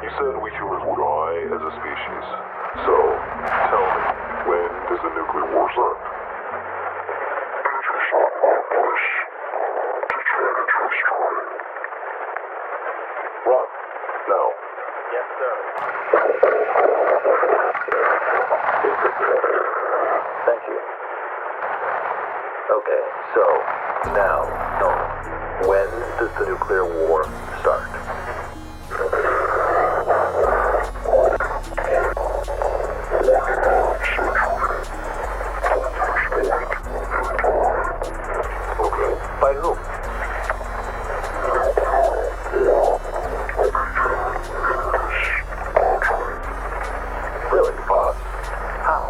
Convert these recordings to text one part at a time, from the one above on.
You said we humans will die as a species. So, tell me, when does the nuclear war start? Ron, now. Yes, sir. Thank you. Okay, so, now, tell me, when does the nuclear war start? By whom? Really, boss? How?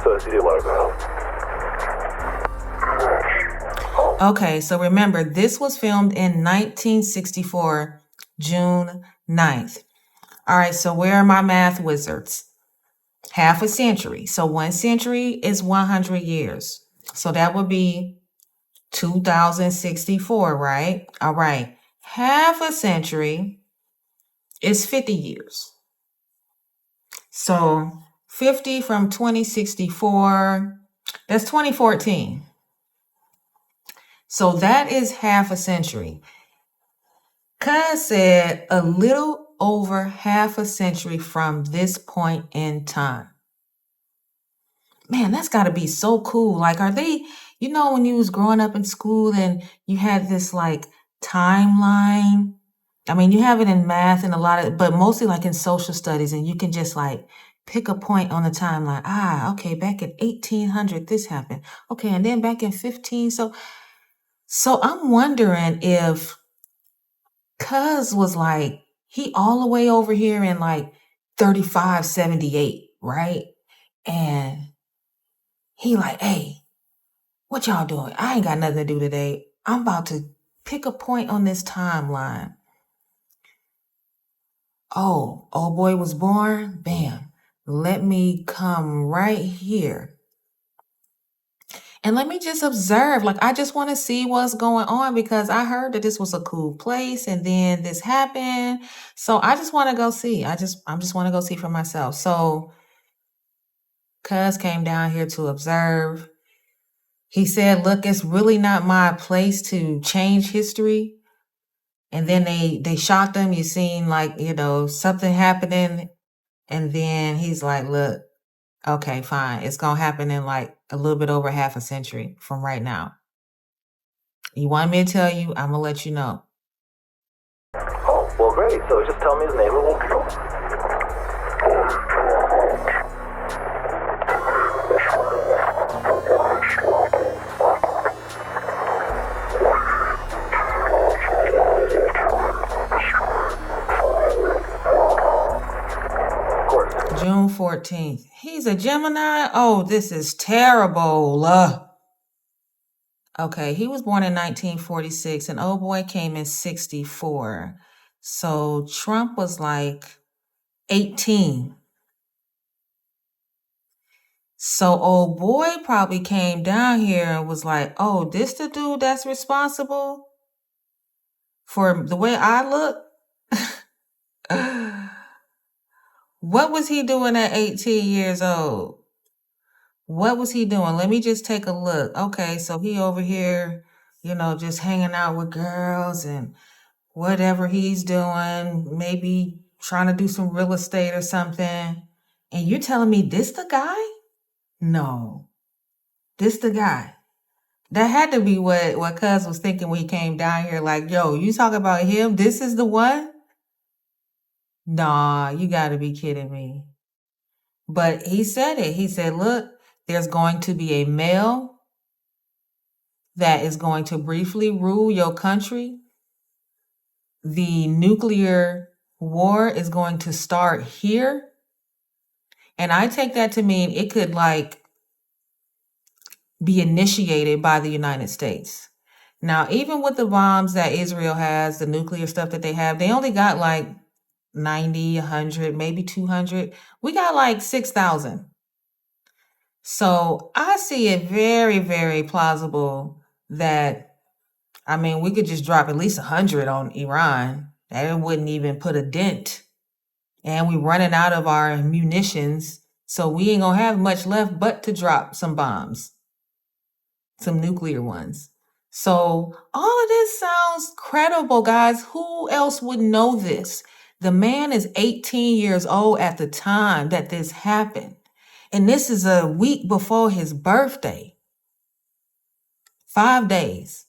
So does he let it go? Okay, so remember, this was filmed in 1964, June 9th. All right, so where are my math wizards? Half a century. So 1 century is 100 years. So that would be 2064, right? All right. Half a century is 50 years. So 50 from 2064, that's 2014. So that is half a century. Cuz said a little over half a century from this point in time. Man, that's got to be so cool. Like, are they, when you was growing up in school and you had this like timeline? I mean, you have it in math and a lot of, but mostly like in social studies, and you can just like pick a point on the timeline. Ah, okay, back in 1800, this happened. Okay, and then back in 15. So I'm wondering if Cuz was like, he all the way over here in like 3578, right? And he like, hey, what y'all doing? I ain't got nothing to do today. I'm about to pick a point on this timeline. Oh, old boy was born? Bam. Let me come right here. And let me just observe. Like, I just want to see what's going on because I heard that this was a cool place and then this happened. So I just want to go see. I just want to go see for myself. So Cuz came down here to observe. He said, look, it's really not my place to change history. And then they shocked him. You seen like, something happening. And then he's like, look, okay, fine. It's going to happen in like a little bit over half a century from right now. You want me to tell you? I'm going to let you know. Oh, well, great. So just tell me his name and we'll go. June 14th. He's a Gemini? Oh, this is terrible. Okay, he was born in 1946 and old boy came in 64. So Trump was like 18. So old boy probably came down here and was like, oh, this the dude that's responsible for the way I look? What was he doing at 18 years old? What was he doing? Let me just take a look. Okay, so he over here, just hanging out with girls and whatever he's doing, maybe trying to do some real estate or something. And you're telling me this the guy? No, this the guy. That had to be what Cuz was thinking when he came down here. Like, yo, you talk about him? This is the one? Nah, you got to be kidding me. But he said it. He said, look, there's going to be a male that is going to briefly rule your country. The nuclear war is going to start here. And I take that to mean it could like be initiated by the United States. Now, even with the bombs that Israel has, the nuclear stuff that they have, they only got like 90, 100, maybe 200. We got like 6,000. So I see it very, very plausible that, I mean, we could just drop at least 100 on Iran. That wouldn't even put a dent. And we're running out of our munitions. So we ain't gonna have much left but to drop some bombs, some nuclear ones. So all of this sounds credible, guys. Who else would know this? The man is 18 years old at the time that this happened. And this is a week before his birthday. 5 days.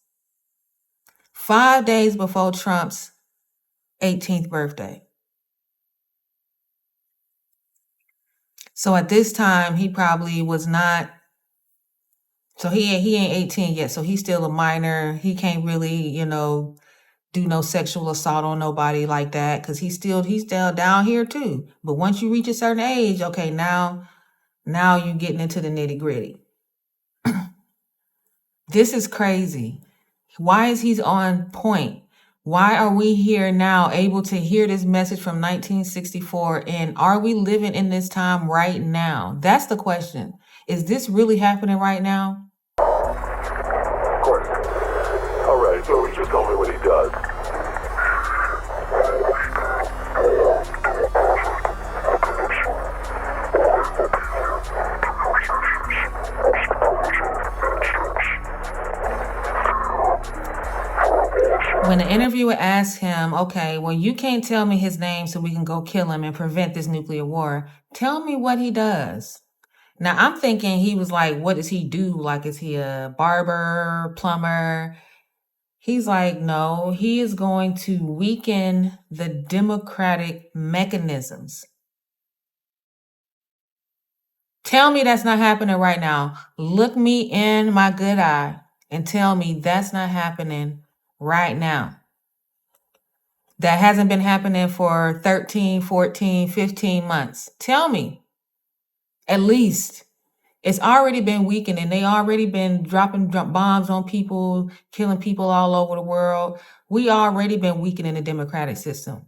5 days before Trump's 18th birthday. So at this time, he probably was not, so he ain't 18 yet. So he's still a minor. He can't really, do no sexual assault on nobody like that, because he's still down here too. But once you reach a certain age, okay, now you're getting into the nitty gritty. This is crazy. Why is he on point? Why are we here now able to hear this message from 1964? And are we living in this time right now? That's the question. Is this really happening right now? Of course. All right, so just tell me what he does. When the interviewer asked him, okay, well, you can't tell me his name so we can go kill him and prevent this nuclear war. Tell me what he does. Now, I'm thinking he was like, what does he do? Like, is he a barber, plumber? He's like, no, he is going to weaken the democratic mechanisms. Tell me that's not happening right now. Look me in my good eye and tell me that's not happening right now. That hasn't been happening for 13, 14, 15 months. Tell me. At least. It's already been weakening. They already been dropping bombs on people, killing people all over the world. We already been weakening the democratic system.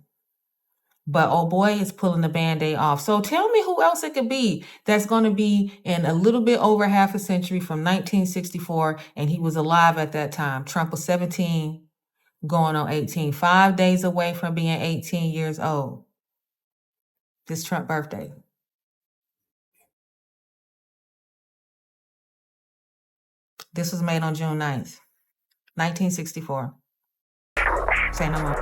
But oh boy, it's pulling the Band-Aid off. So tell me who else it could be that's going to be in a little bit over half a century from 1964, and he was alive at that time. Trump was 17, going on 18. 5 days away from being 18 years old. This Trump birthday. This was made on June 9th, 1964. Say no more.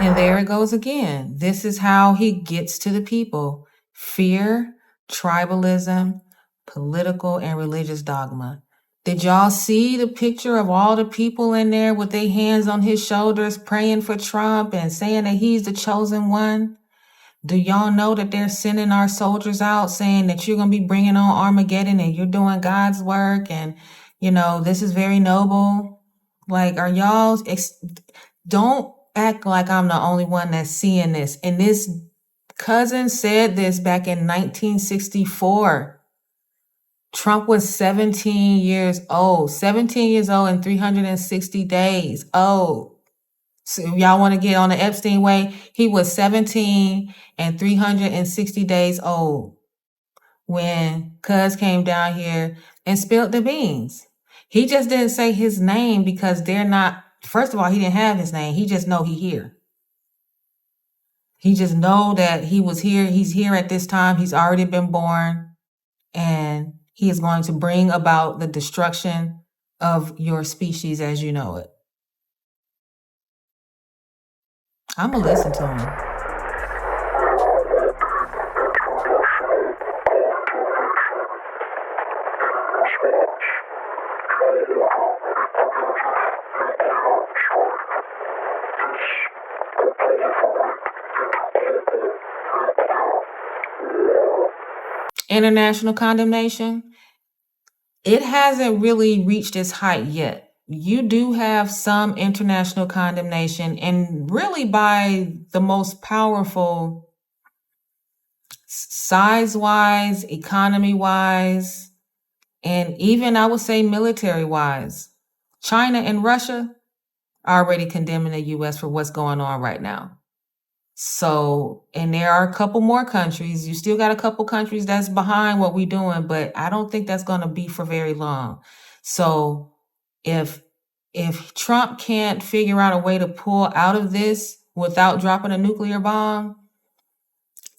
And there it goes again. This is how he gets to the people. Fear, tribalism, political and religious dogma. Did y'all see the picture of all the people in there with their hands on his shoulders praying for Trump and saying that he's the chosen one? Do y'all know that they're sending our soldiers out saying that you're going to be bringing on Armageddon and you're doing God's work and, this is very noble? Like, are y'all... Don't act like I'm the only one that's seeing this. And this cousin said this back in 1964. Trump was 17 years old. 17 years old and 360 days old. So if y'all want to get on the Epstein way, he was 17 and 360 days old when Cuz came down here and spilled the beans. He just didn't say his name because they're not... First of all, he didn't have his name. He just know he here. He just know that he was here. He's here at this time. He's already been born. And he is going to bring about the destruction of your species as you know it. I'm going to listen to him. International condemnation, it hasn't really reached its height yet. You do have some international condemnation, and really by the most powerful size wise, economy wise, and even I would say military wise. China and Russia are already condemning the US for what's going on right now. So, and there are a couple more countries. You still got a couple countries that's behind what we're doing, but I don't think that's going to be for very long. So, if Trump can't figure out a way to pull out of this without dropping a nuclear bomb,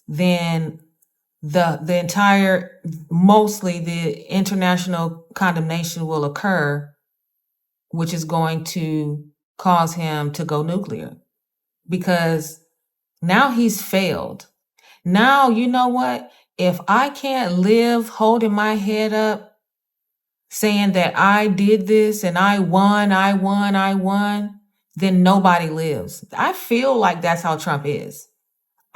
then the entire, mostly the international condemnation will occur, which is going to cause him to go nuclear, because now he's failed. Now, you know what? If I can't live holding my head up saying that I did this and I won, then nobody lives. I feel like that's how Trump is.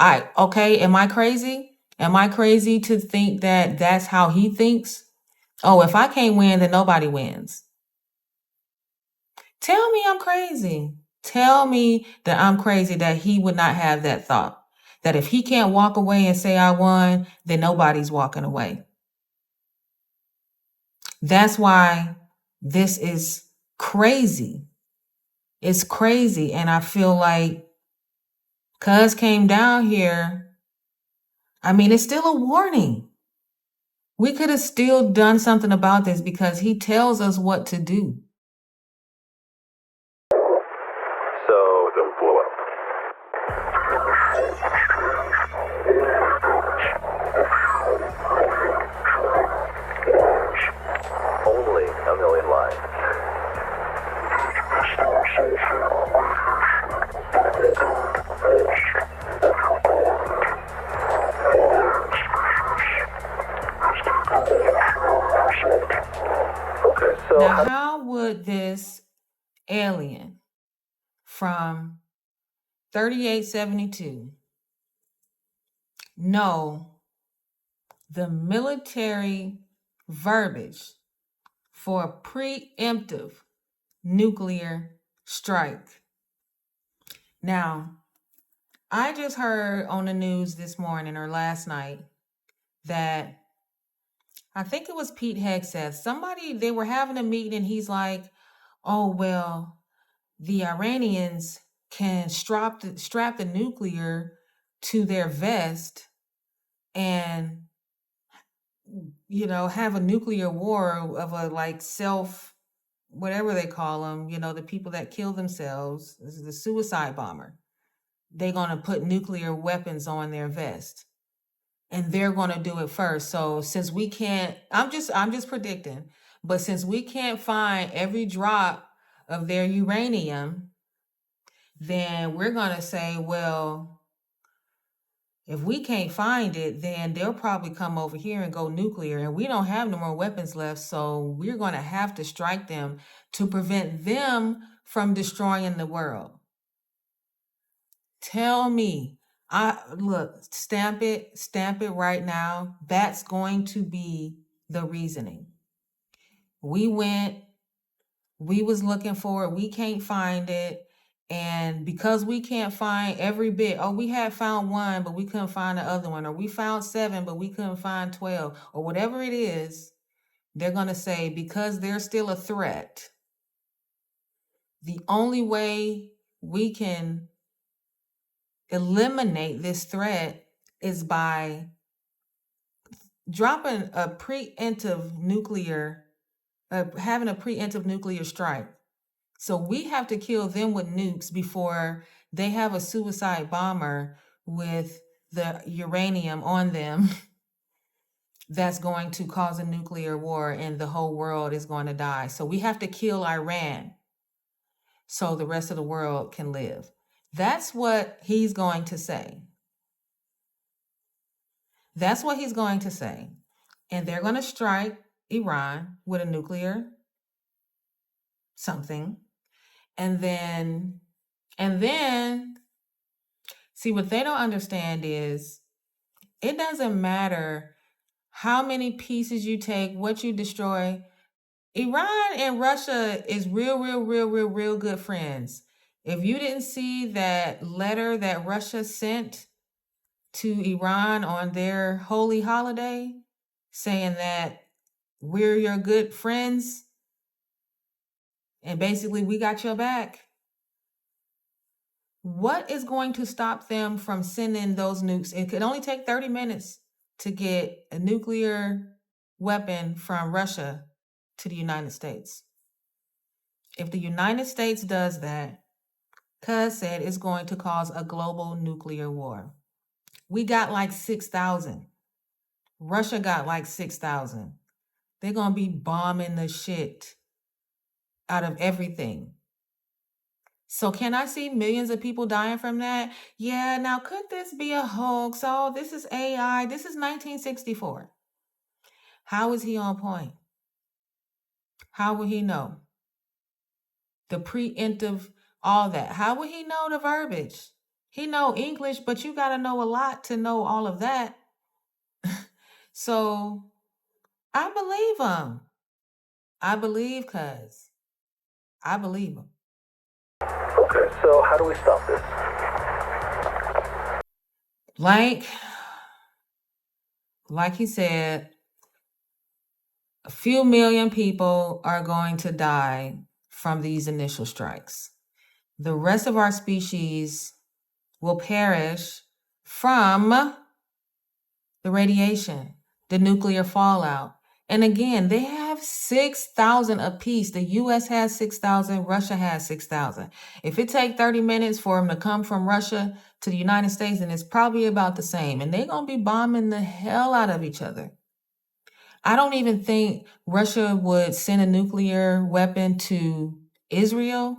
Okay, am I crazy? Am I crazy to think that that's how he thinks? Oh, if I can't win, then nobody wins. Tell me I'm crazy. Tell me that I'm crazy that he would not have that thought. That if he can't walk away and say I won, then nobody's walking away. That's why this is crazy. It's crazy. And I feel like Cuz came down here. I mean, it's still a warning. We could have still done something about this because he tells us what to do. So Don't blow up. only a million lives. Okay, so Now, how would this alien from 3872 know the military verbiage for a preemptive nuclear strike? Now, I just heard on the news this morning or last night that I think it was Pete Hegseth. They were having a meeting and he's like, oh, well, the Iranians can strap the nuclear to their vest and, you know, have a nuclear war of a like self, whatever they call them, you know, the people that kill themselves, this is the suicide bomber. They're going to put nuclear weapons on their vest and they're going to do it first. So since we can't, I'm just predicting, but since we can't find every drop of their uranium, then we're going to say, well, if we can't find it, then they'll probably come over here and go nuclear, and we don't have no more weapons left. So we're going to have to strike them to prevent them from destroying the world. Tell me, stamp it right now. That's going to be the reasoning. We was looking for it, we can't find it. And because we can't find every bit, we had found one, but we couldn't find the other one, or we found 7, but we couldn't find 12, or whatever it is, they're going to say, because they're still a threat, the only way we can eliminate this threat is by dropping a preemptive nuclear, having a preemptive nuclear strike. So we have to kill them with nukes before they have a suicide bomber with the uranium on them that's going to cause a nuclear war and the whole world is going to die. So we have to kill Iran so the rest of the world can live. That's what he's going to say. That's what he's going to say. And they're going to strike Iran with a nuclear something. And then, see, what they don't understand is it doesn't matter how many pieces you take, what you destroy. Iran and Russia is real good friends. If you didn't see that letter that Russia sent to Iran on their holy holiday, saying that we're your good friends and basically we got your back. What is going to stop them from sending those nukes? It could only take 30 minutes to get a nuclear weapon from Russia to the United States. If the United States does that, Cuz said it's going to cause a global nuclear war. We got like 6,000. Russia got like 6,000. They're going to be bombing the shit out of everything. So can I see millions of people dying from that? Yeah, now could this be a hoax? Oh, this is AI. This is 1964. How is he on point? How would he know? The preemptive, all that. How would he know the verbiage? He know English, but you got to know a lot to know all of that. So I believe him. I believe Cuz. I believe him. Okay, so how do we stop this? Like he said, a few million people are going to die from these initial strikes. The rest of our species will perish from the radiation, the nuclear fallout. And again, they have 6,000 apiece. The US has 6,000, Russia has 6,000. If it takes 30 minutes for them to come from Russia to the United States, then it's probably about the same. And they're going to be bombing the hell out of each other. I don't even think Russia would send a nuclear weapon to Israel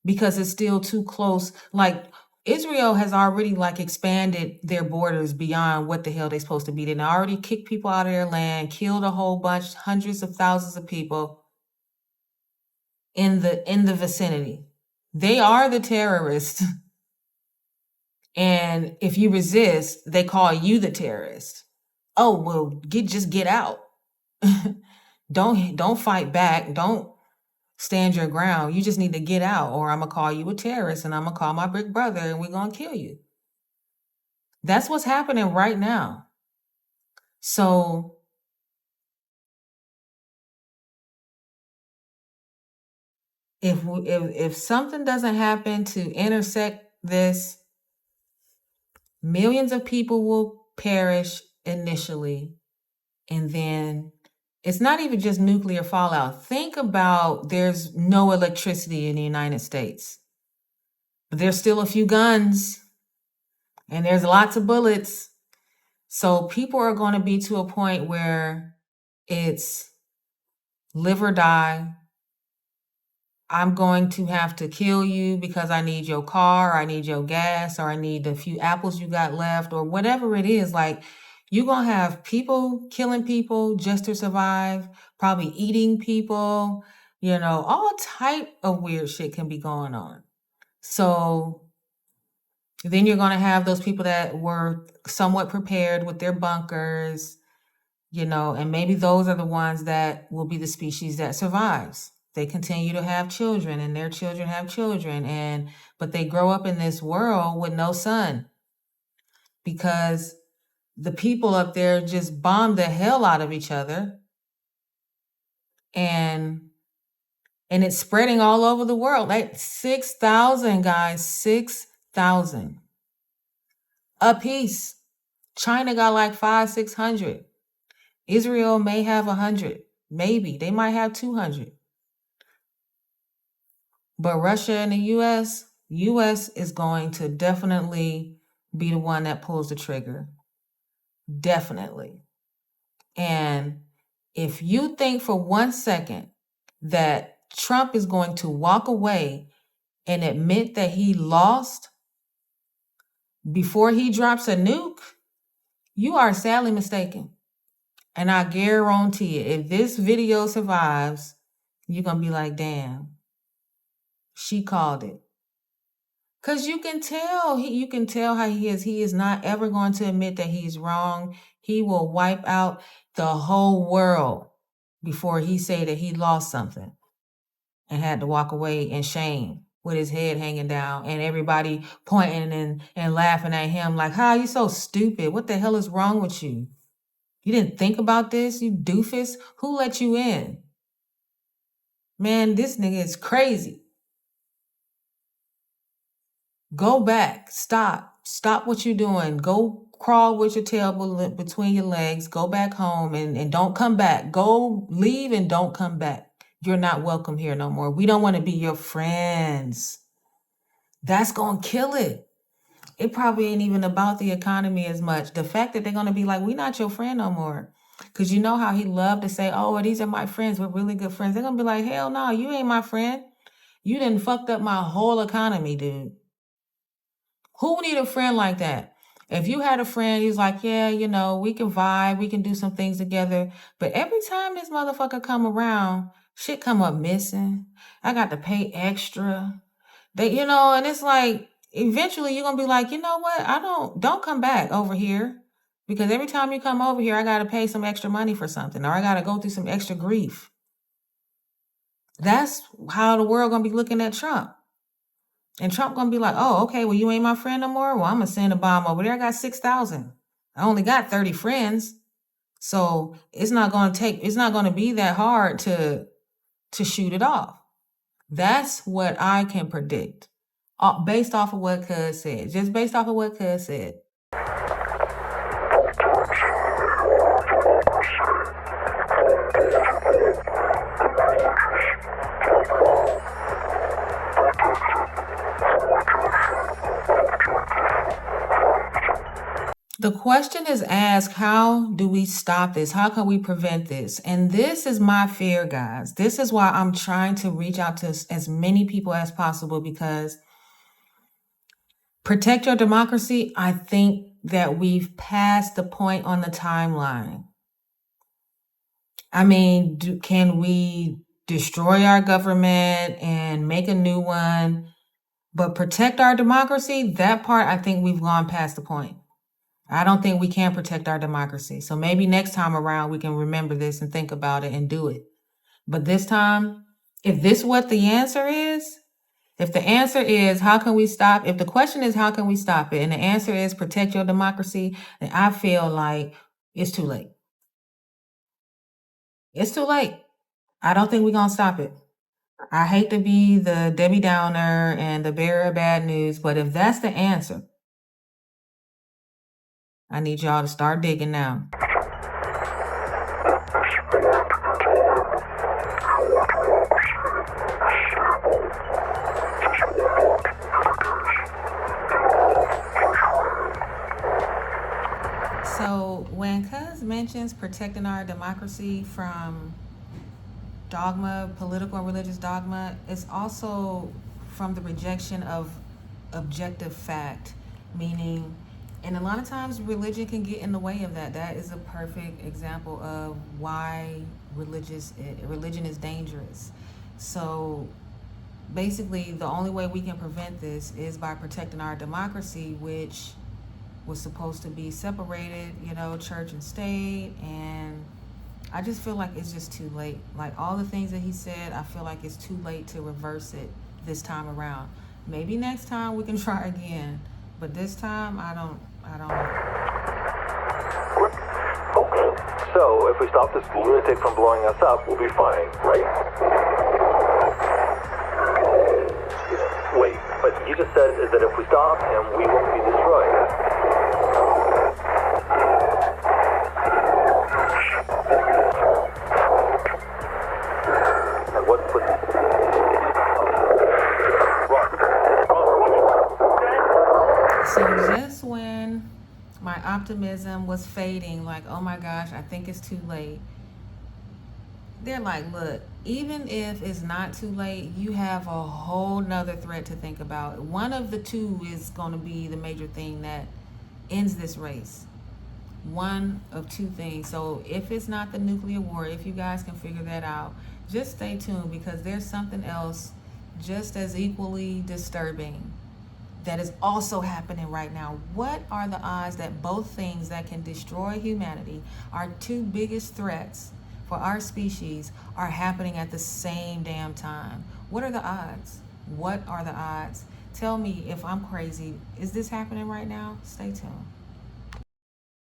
because it's still too close. Like Israel has already like expanded their borders beyond what the hell they're supposed to be. They already kicked people out of their land, killed a whole bunch, hundreds of thousands of people in the vicinity. They are the terrorists. And if you resist, they call you the terrorist. Oh, well, just get out. Don't fight back. Don't stand your ground. You just need to get out, or I'm gonna call you a terrorist and I'm gonna call my big brother and we're gonna kill you. That's what's happening right now. So if something doesn't happen to intersect this, millions of people will perish initially, and then it's not even just nuclear fallout. Think about there's no electricity in the United States, but there's still a few guns and there's lots of bullets. So people are going to be to a point where it's live or die. I'm going to have to kill you because I need your car, or I need your gas, or I need the few apples you got left, or whatever it is. Like, you're going to have people killing people just to survive, probably eating people, all type of weird shit can be going on. So then you're going to have those people that were somewhat prepared with their bunkers, and maybe those are the ones that will be the species that survives. They continue to have children and their children have children, but they grow up in this world with no sun because the people up there just bomb the hell out of each other, and it's spreading all over the world. Like 6,000 guys, 6,000 a piece. China got like 500-600. Israel may have 100. Maybe they might have 200. But Russia and the US is going to definitely be the one that pulls the trigger. Definitely. And if you think for 1 second that Trump is going to walk away and admit that he lost before he drops a nuke, you are sadly mistaken. And I guarantee it, if this video survives, you're going to be like, damn, she called it. Because you can tell how he is. He is not ever going to admit that he's wrong. He will wipe out the whole world before he say that he lost something and had to walk away in shame with his head hanging down and everybody pointing and laughing at him like, "How you so stupid? What the hell is wrong with you? You didn't think about this, you doofus? Who let you in? Man, this nigga is crazy. Go back. Stop what you're doing. Go crawl with your tail between your legs. Go back home and don't come back. Go leave and don't come back. You're not welcome here no more. We don't want to be your friends." That's going to kill it. It probably ain't even about the economy as much. The fact that they're going to be like, "We not your friend no more." Because you know how he loved to say, "Oh, these are my friends. We're really good friends." They're going to be like, "Hell no, you ain't my friend. You done fucked up my whole economy, dude." Who need a friend like that? If you had a friend, he's like, "Yeah, we can vibe, we can do some things together." But every time this motherfucker come around, shit come up missing. I got to pay extra. And it's like, eventually you're gonna be like, "You know what? Don't come back over here. Because every time you come over here, I gotta pay some extra money for something, or I gotta go through some extra grief." That's how the world gonna be looking at Trump. And Trump gonna be like, "Oh, okay, well, you ain't my friend no more? Well, I'm gonna send a bomb over there. I got 6,000. I only got 30 friends. So it's not gonna be that hard to shoot it off." That's what I can predict. Based off of what Cuz said. Just based off of what Cuz said. The question is asked, how do we stop this? How can we prevent this? And this is my fear, guys. This is why I'm trying to reach out to as many people as possible, because protect your democracy, I think that we've passed the point on the timeline. I mean, can we destroy our government and make a new one, but protect our democracy? That part, I think we've gone past the point. I don't think we can protect our democracy. So maybe next time around we can remember this and think about it and do it. But this time, if this is what the answer is, if the answer is how can we stop, if the question is how can we stop it, and the answer is protect your democracy, then I feel like it's too late. It's too late. I don't think we're going to stop it. I hate to be the Debbie Downer and the bearer of bad news, but if that's the answer, I need y'all to start digging now. So when Cuz mentions protecting our democracy from dogma, political and religious dogma, it's also from the rejection of objective fact, meaning, and a lot of times religion can get in the way of that. That is a perfect example of why religion is dangerous. So basically, the only way we can prevent this is by protecting our democracy, which was supposed to be separated, church and state. And I just feel like it's just too late. Like all the things that he said, I feel like it's too late to reverse it this time around. Maybe next time we can try again, but this time I don't know. Okay, so if we stop this lunatic from blowing us up, we'll be fine, right? Wait, but you just said that if we stop him, we won't be destroyed. And what's the... So just when my optimism was fading, like, oh my gosh, I think it's too late, they're like, look, even if it's not too late, you have a whole nother threat to think about. One of the two is going to be the major thing that ends this race. One of two things. So if it's not the nuclear war, if you guys can figure that out, just stay tuned, because there's something else just as equally disturbing that is also happening right now. What are the odds that both things that can destroy humanity, our two biggest threats for our species, are happening at the same damn time? What are the odds? What are the odds? Tell me if I'm crazy. Is this happening right now? Stay tuned.